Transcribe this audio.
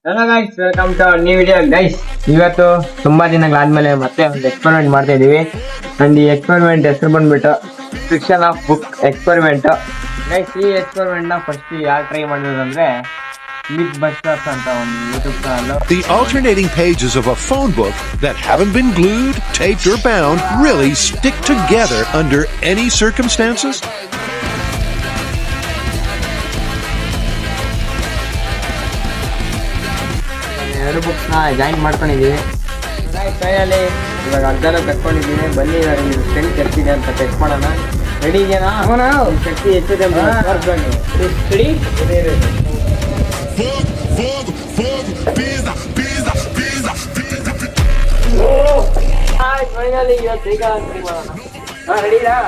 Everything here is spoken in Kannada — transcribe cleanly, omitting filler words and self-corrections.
Hello guys, welcome to new video guys. ಇವತ್ತು ತುಂಬಾ ದಿನಗಳಾದ್ಮೇಲೆ ಮತ್ತೆ ಒಂದು ಎಕ್ಸ್ಪೆರಿಮೆಂಟ್ ಮಾಡ್ತಾ ಇದೀವಿ. ಅಂಡ್ ಈ ಎಕ್ಸ್ಪೆರಿಮೆಂಟ್ ಹೆಸರು ಬಂದ್ಬಿಟ್ಟು fiction of book experiment guys. ಈ ಎಕ್ಸ್ಪೆರಿಮೆಂಟ್ ನ ಫಸ್ಟ್ ಯಾರು ಟ್ರೈ ಮಾಡಿದ್ರು ಅಂದ್ರೆ ಮಿತ್ ಬಸ್ಟರ್ಸ್ ಅಂತ ಒಂದು YouTube channel. The alternating pages of a phone book that haven't been glued, taped, or bound really stick together under any circumstances? ಎರಡು ಬುಕ್ಸ್ ನ ಜಾಯಿನ್ ಮಾಡ್ಕೊಂಡಿದ್ದೀವಿ ಕೈಯಲ್ಲಿ. ಇವಾಗ ಅರ್ಧನ ಕಟ್ಕೊಂಡಿದ್ದೀನಿ. ಬನ್ನಿ ಇವಾಗ ನೀವು ಸ್ಟ್ರೆಂತ್ ಎಷ್ಟಿದೆ ಅಂತ ಟೆಸ್ಟ್ ಮಾಡೋಣ. ರೆಡಿ ಇದೆಯಾ? ಶಕ್ತಿ ಎಷ್ಟಿದೆ ಅಂತ ತೋರಿಸ್ಬನ್ನಿ. ರೆಡಿ? ಫೈನಲಿ ಇವತ್ತು ಈಗ ಮಾಡೋಣ. ರೆಡಿನಾ?